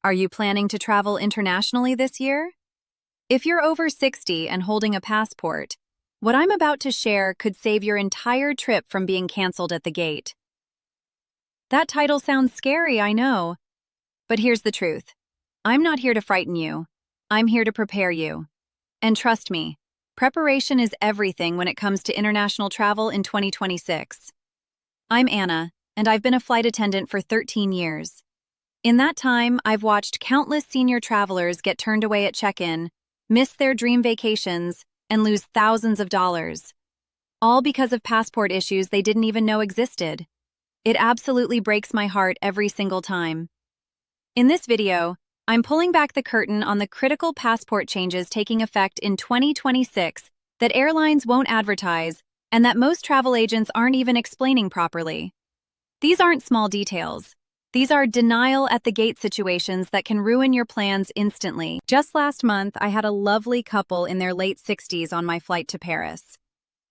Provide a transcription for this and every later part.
Are you planning to travel internationally this year? If you're over 60 and holding a passport, what I'm about to share could save your entire trip from being canceled at the gate. That title sounds scary, I know. But here's the truth. I'm not here to frighten you. I'm here to prepare you. And trust me, preparation is everything when it comes to international travel in 2026. I'm Anna, and I've been a flight attendant for 13 years. In that time, I've watched countless senior travelers get turned away at check-in, miss their dream vacations, and lose thousands of dollars. All because of passport issues they didn't even know existed. It absolutely breaks my heart every single time. In this video, I'm pulling back the curtain on the critical passport changes taking effect in 2026 that airlines won't advertise and that most travel agents aren't even explaining properly. These aren't small details. These are denial-at-the-gate situations that can ruin your plans instantly. Just last month, I had a lovely couple in their late 60s on my flight to Paris.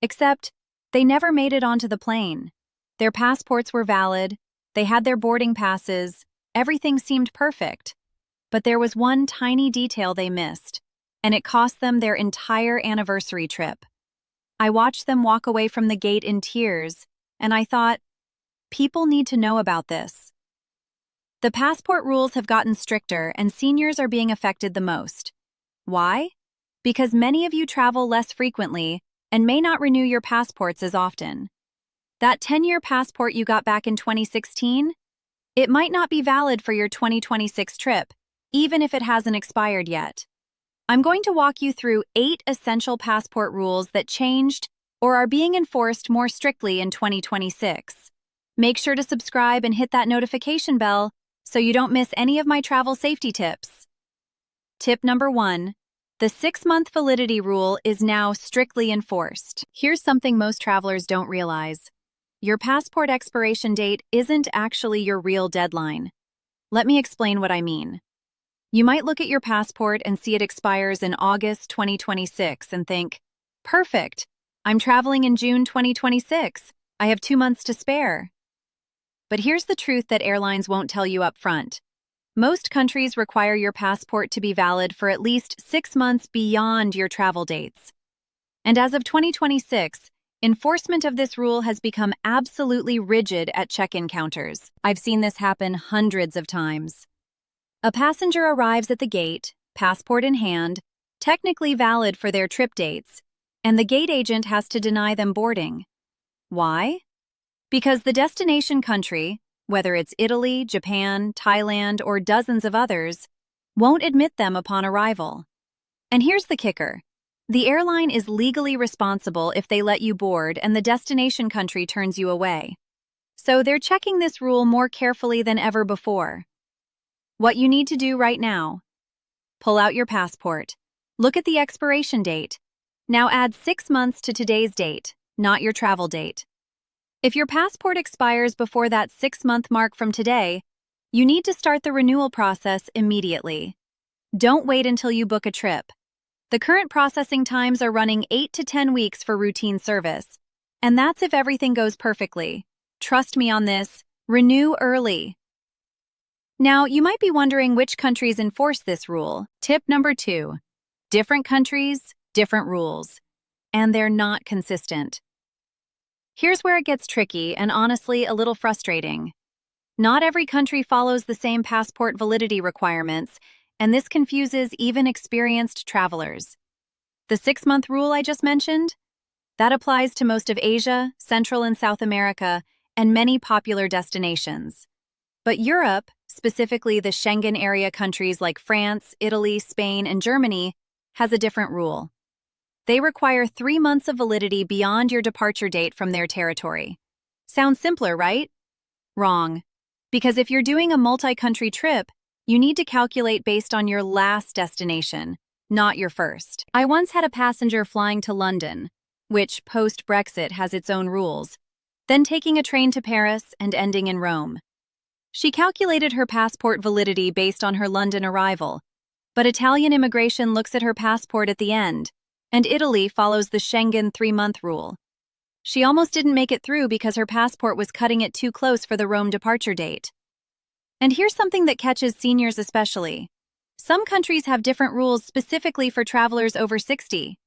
Except, they never made it onto the plane. Their passports were valid, they had their boarding passes, everything seemed perfect. But there was one tiny detail they missed, and it cost them their entire anniversary trip. I watched them walk away from the gate in tears, and I thought, people need to know about this. The passport rules have gotten stricter and seniors are being affected the most. Why? Because many of you travel less frequently and may not renew your passports as often. That 10-year passport you got back in 2016? It might not be valid for your 2026 trip, even if it hasn't expired yet. I'm going to walk you through 8 essential passport rules that changed or are being enforced more strictly in 2026. Make sure to subscribe and hit that notification bell so you don't miss any of my travel safety tips. Tip number 1. The 6-month validity rule is now strictly enforced. Here's something most travelers don't realize. Your passport expiration date isn't actually your real deadline. Let me explain what I mean. You might look at your passport and see it expires in August 2026 and think, perfect, I'm traveling in June 2026. I have 2 months to spare. But here's the truth that airlines won't tell you up front. Most countries require your passport to be valid for at least 6 months beyond your travel dates. And as of 2026, enforcement of this rule has become absolutely rigid at check-in counters. I've seen this happen hundreds of times. A passenger arrives at the gate, passport in hand, technically valid for their trip dates, and the gate agent has to deny them boarding. Why? Because the destination country, whether it's Italy, Japan, Thailand, or dozens of others, won't admit them upon arrival. And here's the kicker. The airline is legally responsible if they let you board and the destination country turns you away. So they're checking this rule more carefully than ever before. What you need to do right now: pull out your passport. Look at the expiration date. Now add 6 months to today's date, not your travel date. If your passport expires before that 6-month mark from today, you need to start the renewal process immediately. Don't wait until you book a trip. The current processing times are running 8 to 10 weeks for routine service, and that's if everything goes perfectly. Trust me on this, renew early. Now, you might be wondering which countries enforce this rule. Tip number 2. Different countries, different rules. And they're not consistent. Here's where it gets tricky and honestly a little frustrating. Not every country follows the same passport validity requirements, and this confuses even experienced travelers. The 6-month rule I just mentioned? That applies to most of Asia, Central and South America, and many popular destinations. But Europe, specifically the Schengen area countries like France, Italy, Spain, and Germany, has a different rule. They require 3 months of validity beyond your departure date from their territory. Sounds simpler, right? Wrong. Because if you're doing a multi-country trip, you need to calculate based on your last destination, not your first. I once had a passenger flying to London, which post-Brexit has its own rules, then taking a train to Paris and ending in Rome. She calculated her passport validity based on her London arrival, but Italian immigration looks at her passport at the end, and Italy follows the Schengen 3-month rule. She almost didn't make it through because her passport was cutting it too close for the Rome departure date. And here's something that catches seniors especially. Some countries have different rules specifically for travelers over 60.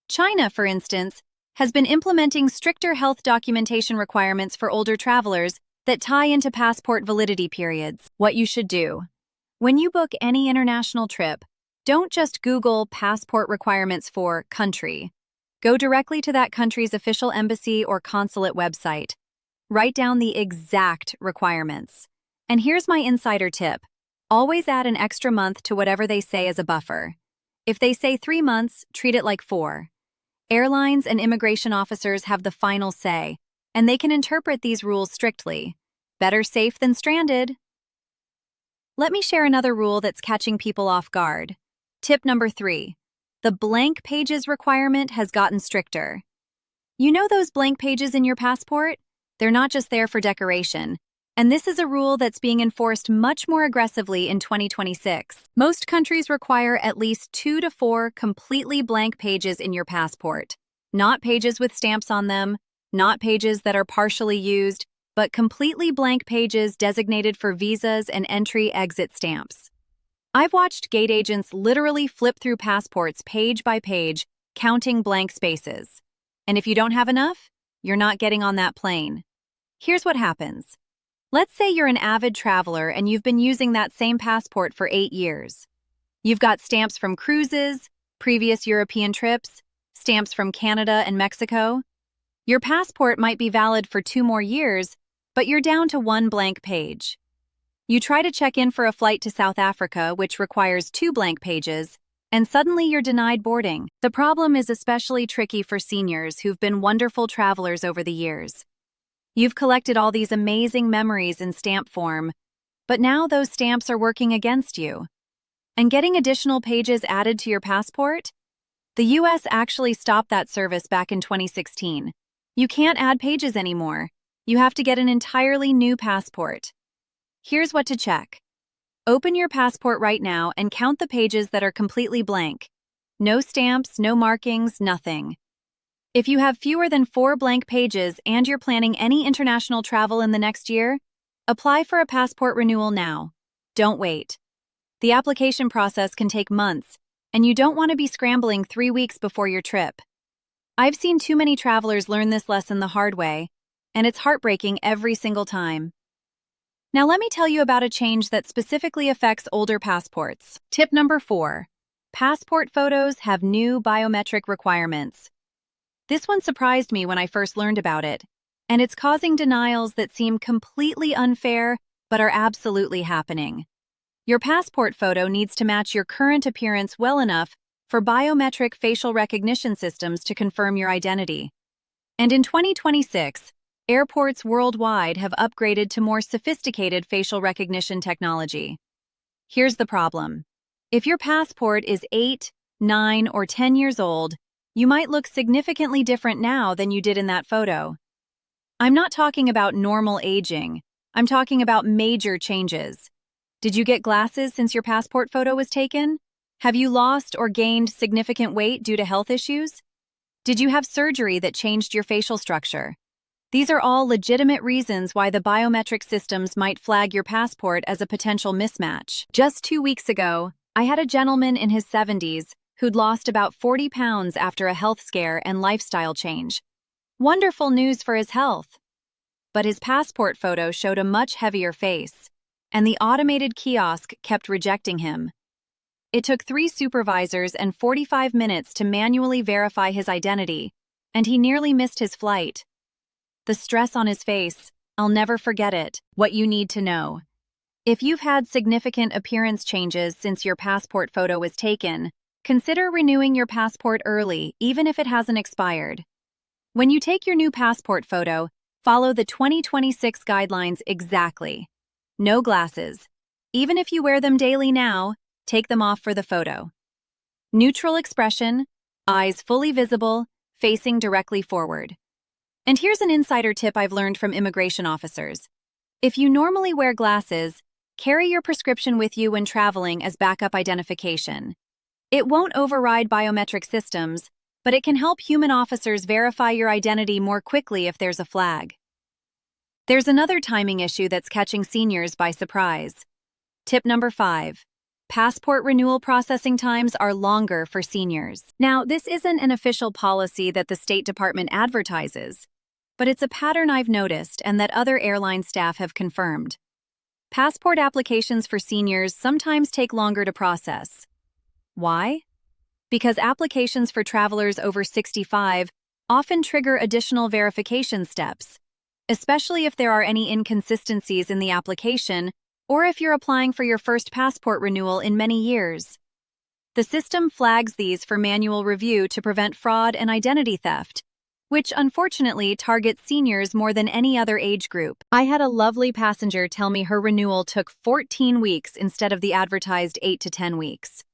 China, for instance, has been implementing stricter health documentation requirements for older travelers that tie into passport validity periods. What you should do. When you book any international trip, don't just Google passport requirements for country. Go directly to that country's official embassy or consulate website. Write down the exact requirements. And here's my insider tip. Always add an extra month to whatever they say as a buffer. If they say 3 months, treat it like 4. Airlines and immigration officers have the final say, and they can interpret these rules strictly. Better safe than stranded. Let me share another rule that's catching people off guard. Tip number 3. The blank pages requirement has gotten stricter. You know those blank pages in your passport? They're not just there for decoration. And this is a rule that's being enforced much more aggressively in 2026. Most countries require at least 2 to 4 completely blank pages in your passport. Not pages with stamps on them, not pages that are partially used, but completely blank pages designated for visas and entry-exit stamps. I've watched gate agents literally flip through passports page by page, counting blank spaces. And if you don't have enough, you're not getting on that plane. Here's what happens. Let's say you're an avid traveler and you've been using that same passport for 8 years. You've got stamps from cruises, previous European trips, stamps from Canada and Mexico. Your passport might be valid for 2 more years, but you're down to 1 blank page. You try to check in for a flight to South Africa, which requires 2 blank pages, and suddenly you're denied boarding. The problem is especially tricky for seniors who've been wonderful travelers over the years. You've collected all these amazing memories in stamp form, but now those stamps are working against you. And getting additional pages added to your passport? The US actually stopped that service back in 2016. You can't add pages anymore. You have to get an entirely new passport. Here's what to check. Open your passport right now and count the pages that are completely blank. No stamps, no markings, nothing. If you have fewer than 4 blank pages and you're planning any international travel in the next year, apply for a passport renewal now. Don't wait. The application process can take months, and you don't want to be scrambling 3 weeks before your trip. I've seen too many travelers learn this lesson the hard way, and it's heartbreaking every single time. Now let me tell you about a change that specifically affects older passports. Tip number 4. Passport photos have new biometric requirements. This one surprised me when I first learned about it, and it's causing denials that seem completely unfair but are absolutely happening. Your passport photo needs to match your current appearance well enough for biometric facial recognition systems to confirm your identity. And in 2026, airports worldwide have upgraded to more sophisticated facial recognition technology. Here's the problem. If your passport is 8, 9, or 10 years old, you might look significantly different now than you did in that photo. I'm not talking about normal aging. I'm talking about major changes. Did you get glasses since your passport photo was taken? Have you lost or gained significant weight due to health issues? Did you have surgery that changed your facial structure? These are all legitimate reasons why the biometric systems might flag your passport as a potential mismatch. Just 2 weeks ago, I had a gentleman in his 70s who'd lost about 40 pounds after a health scare and lifestyle change. Wonderful news for his health. But his passport photo showed a much heavier face, and the automated kiosk kept rejecting him. It took 3 supervisors and 45 minutes to manually verify his identity, and he nearly missed his flight. The stress on his face, I'll never forget it. What you need to know. If you've had significant appearance changes since your passport photo was taken, consider renewing your passport early, even if it hasn't expired. When you take your new passport photo, follow the 2026 guidelines exactly. No glasses. Even if you wear them daily now, take them off for the photo. Neutral expression, eyes fully visible, facing directly forward. And here's an insider tip I've learned from immigration officers. If you normally wear glasses, carry your prescription with you when traveling as backup identification. It won't override biometric systems, but it can help human officers verify your identity more quickly if there's a flag. There's another timing issue that's catching seniors by surprise. Tip number 5. Passport renewal processing times are longer for seniors. Now, this isn't an official policy that the State Department advertises, but it's a pattern I've noticed and that other airline staff have confirmed. Passport applications for seniors sometimes take longer to process. Why? Because applications for travelers over 65 often trigger additional verification steps, especially if there are any inconsistencies in the application or if you're applying for your first passport renewal in many years. The system flags these for manual review to prevent fraud and identity theft, which unfortunately targets seniors more than any other age group. I had a lovely passenger tell me her renewal took 14 weeks instead of the advertised 8 to 10 weeks.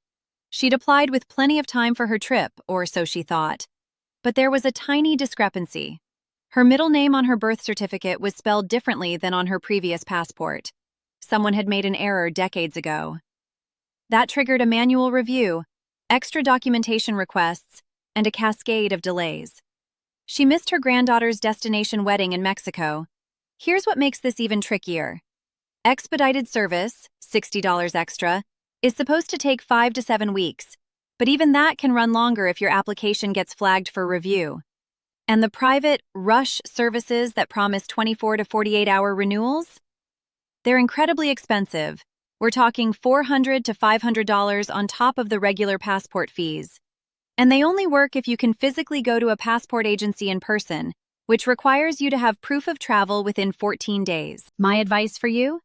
She'd applied with plenty of time for her trip, or so she thought. But there was a tiny discrepancy. Her middle name on her birth certificate was spelled differently than on her previous passport. Someone had made an error decades ago. That triggered a manual review, extra documentation requests, and a cascade of delays. She missed her granddaughter's destination wedding in Mexico. Here's what makes this even trickier. Expedited service, $60 extra, is supposed to take 5 to 7 weeks, but even that can run longer if your application gets flagged for review. And the private rush services that promise 24 to 48-hour renewals? They're incredibly expensive. We're talking $400 to $500 on top of the regular passport fees. And they only work if you can physically go to a passport agency in person, which requires you to have proof of travel within 14 days. My advice for you?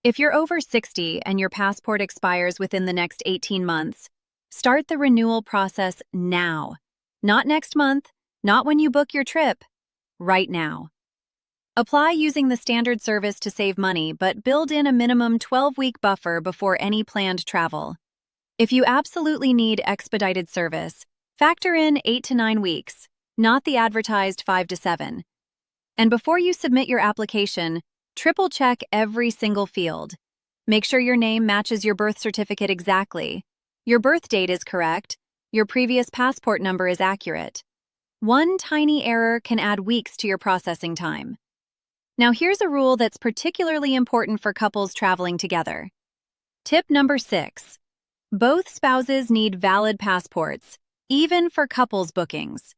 If you're over 60 and your passport expires within the next 18 months, start the renewal process now. Not next month, not when you book your trip, right now. Apply using the standard service to save money, but build in a minimum 12-week buffer before any planned travel. If you absolutely need expedited service, factor in 8 to 9 weeks, not the advertised 5 to 7. And before you submit your application, triple-check every single field. Make sure your name matches your birth certificate exactly. Your birth date is correct. Your previous passport number is accurate. One tiny error can add weeks to your processing time. Now here's a rule that's particularly important for couples traveling together. Tip number 6. Both spouses need valid passports, even for couples bookings.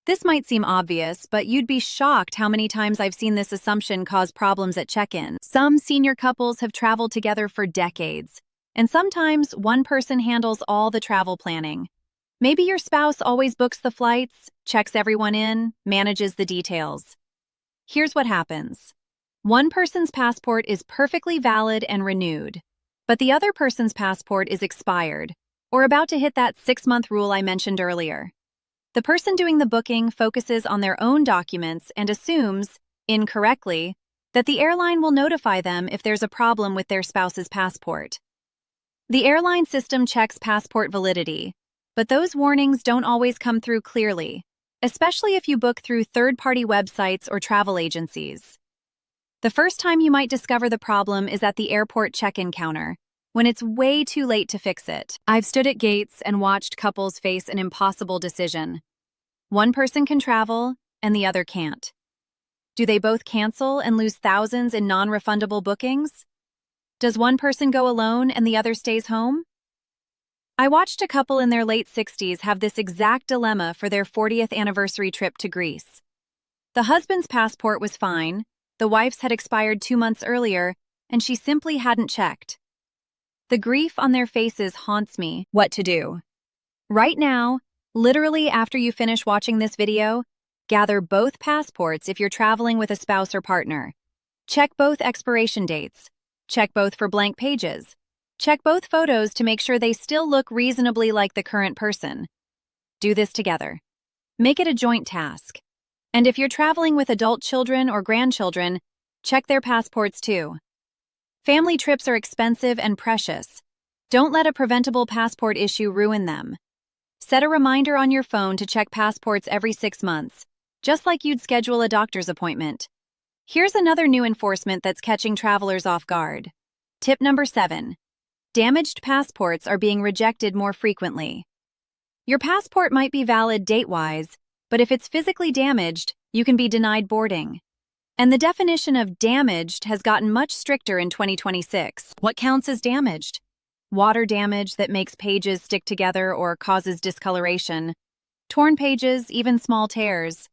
This might seem obvious, but you'd be shocked how many times I've seen this assumption cause problems at check-in. Some senior couples have traveled together for decades, and sometimes one person handles all the travel planning. Maybe your spouse always books the flights, checks everyone in, manages the details. Here's what happens. One person's passport is perfectly valid and renewed, but the other person's passport is expired, or about to hit that 6-month rule I mentioned earlier. The person doing the booking focuses on their own documents and assumes, incorrectly, that the airline will notify them if there's a problem with their spouse's passport. The airline system checks passport validity, but those warnings don't always come through clearly, especially if you book through third-party websites or travel agencies. The first time you might discover the problem is at the airport check-in counter, when it's way too late to fix it. I've stood at gates and watched couples face an impossible decision. One person can travel, and the other can't. Do they both cancel and lose thousands in non-refundable bookings? Does one person go alone and the other stays home? I watched a couple in their late 60s have this exact dilemma for their 40th anniversary trip to Greece. The husband's passport was fine, the wife's had expired 2 months earlier, and she simply hadn't checked. The grief on their faces haunts me. What to do? Right now, literally after you finish watching this video, gather both passports if you're traveling with a spouse or partner. Check both expiration dates. Check both for blank pages. Check both photos to make sure they still look reasonably like the current person. Do this together. Make it a joint task. And if you're traveling with adult children or grandchildren, check their passports too. Family trips are expensive and precious. Don't let a preventable passport issue ruin them. Set a reminder on your phone to check passports every 6 months, just like you'd schedule a doctor's appointment. Here's another new enforcement that's catching travelers off guard. Tip number 7. Damaged passports are being rejected more frequently. Your passport might be valid date-wise, but if it's physically damaged, you can be denied boarding. And the definition of damaged has gotten much stricter in 2026. What counts as damaged? Water damage that makes pages stick together or causes discoloration. Torn pages, even small tears.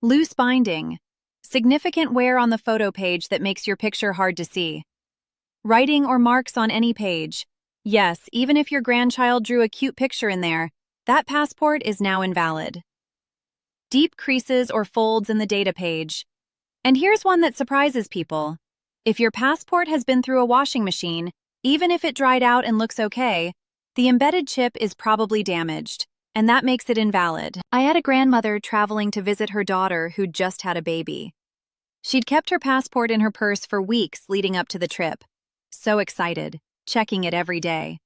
Loose binding. Significant wear on the photo page that makes your picture hard to see. Writing or marks on any page. Yes, even if your grandchild drew a cute picture in there, that passport is now invalid. Deep creases or folds in the data page. And here's one that surprises people. If your passport has been through a washing machine, even if it dried out and looks okay, the embedded chip is probably damaged, and that makes it invalid. I had a grandmother traveling to visit her daughter who'd just had a baby. She'd kept her passport in her purse for weeks leading up to the trip. So excited, checking it every day.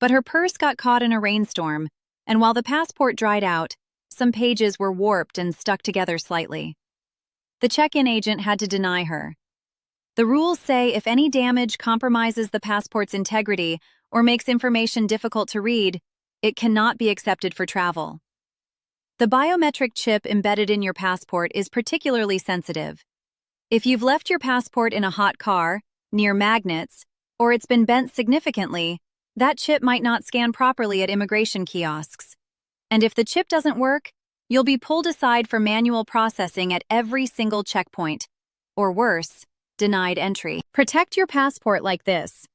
But her purse got caught in a rainstorm, and while the passport dried out, some pages were warped and stuck together slightly. The check-in agent had to deny her. The rules say if any damage compromises the passport's integrity or makes information difficult to read, it cannot be accepted for travel. The biometric chip embedded in your passport is particularly sensitive. If you've left your passport in a hot car, near magnets, or it's been bent significantly, that chip might not scan properly at immigration kiosks. And if the chip doesn't work, you'll be pulled aside for manual processing at every single checkpoint. Or worse, denied entry. Protect your passport like this.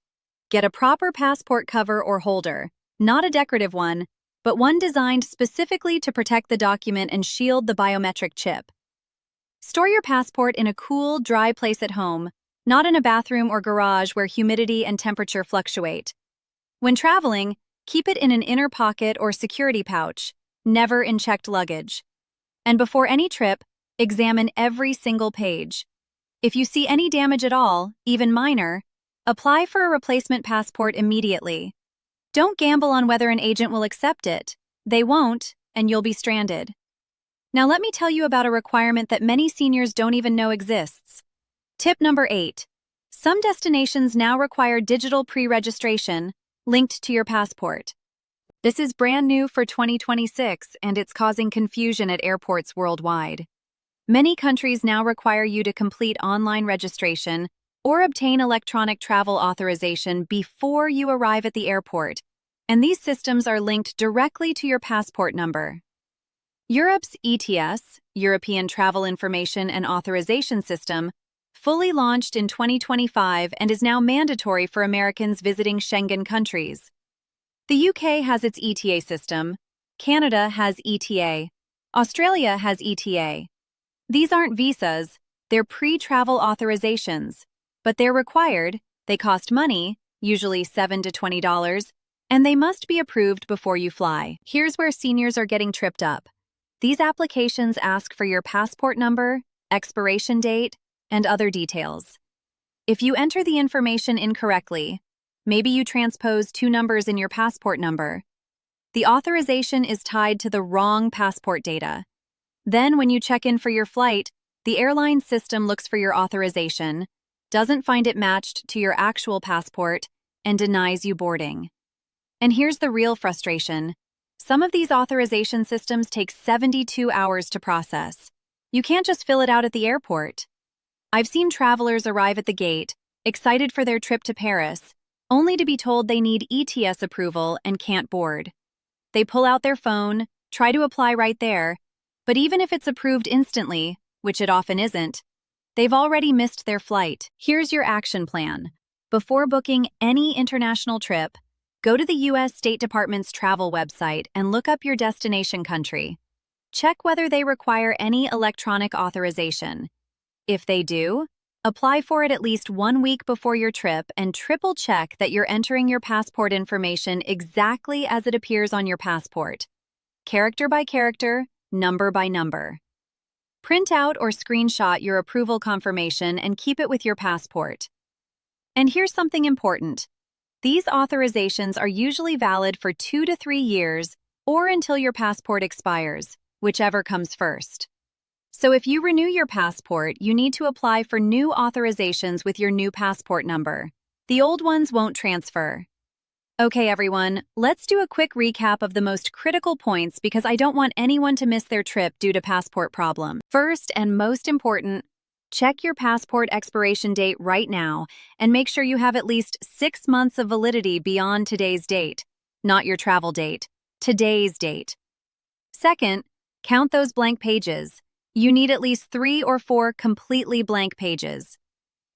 Get a proper passport cover or holder, not a decorative one, but one designed specifically to protect the document and shield the biometric chip. Store your passport in a cool, dry place at home, not in a bathroom or garage where humidity and temperature fluctuate. When traveling, keep it in an inner pocket or security pouch, never in checked luggage. And before any trip, examine every single page. If you see any damage at all, even minor, apply for a replacement passport immediately. Don't gamble on whether an agent will accept it. They won't, and you'll be stranded. Now let me tell you about a requirement that many seniors don't even know exists. Tip number 8. Some destinations now require digital pre-registration linked to your passport. This is brand new for 2026, and it's causing confusion at airports worldwide. Many countries now require you to complete online registration or obtain electronic travel authorization before you arrive at the airport, and these systems are linked directly to your passport number. Europe's ETIAS, European Travel Information and Authorization System, fully launched in 2025 and is now mandatory for Americans visiting Schengen countries. The UK has its ETA system, Canada has ETA, Australia has ETA. These aren't visas, they're pre-travel authorizations, but they're required, they cost money, usually $7 to $20, and they must be approved before you fly. Here's where seniors are getting tripped up. These applications ask for your passport number, expiration date, and other details. If you enter the information incorrectly, maybe you transpose 2 numbers in your passport number, the authorization is tied to the wrong passport data. Then when you check in for your flight, the airline system looks for your authorization, doesn't find it matched to your actual passport, and denies you boarding. And here's the real frustration. Some of these authorization systems take 72 hours to process. You can't just fill it out at the airport. I've seen travelers arrive at the gate, excited for their trip to Paris, only to be told they need ETIAS approval and can't board. They pull out their phone, try to apply right there, but even if it's approved instantly, which it often isn't, they've already missed their flight. Here's your action plan. Before booking any international trip, go to the U.S. State Department's travel website and look up your destination country. Check whether they require any electronic authorization. If they do, apply for it at least 1 week before your trip and triple-check that you're entering your passport information exactly as it appears on your passport. Character by character, number by number. Print out or screenshot your approval confirmation and keep it with your passport. And here's something important. These authorizations are usually valid for 2 to 3 years or until your passport expires, whichever comes first. So if you renew your passport, you need to apply for new authorizations with your new passport number. The old ones won't transfer. Okay, everyone, let's do a quick recap of the most critical points because I don't want anyone to miss their trip due to passport problem. First and most important, Check your passport expiration date right now and make sure you have at least 6 months of validity beyond today's date, not your travel date, today's date. Second, count those blank pages. You need at least 3 or 4 completely blank pages.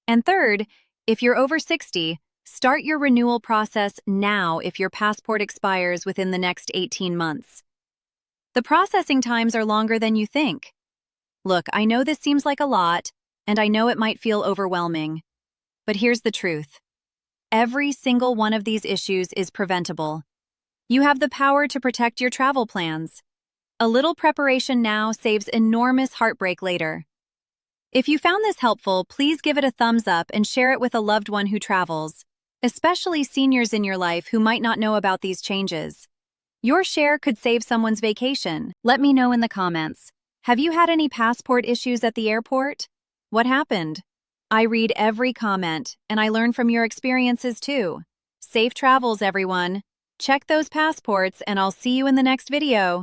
And third, if you're over 60, start your renewal process now if your passport expires within the next 18 months. The processing times are longer than you think. Look, I know this seems like a lot, and I know it might feel overwhelming. But here's the truth. Every single one of these issues is preventable. You have the power to protect your travel plans. A little preparation now saves enormous heartbreak later. If you found this helpful, please give it a thumbs up and share it with a loved one who travels, especially seniors in your life who might not know about these changes. Your share could save someone's vacation. Let me know in the comments. Have you had any passport issues at the airport? What happened? I read every comment, and I learn from your experiences too. Safe travels, everyone. Check those passports, and I'll see you in the next video.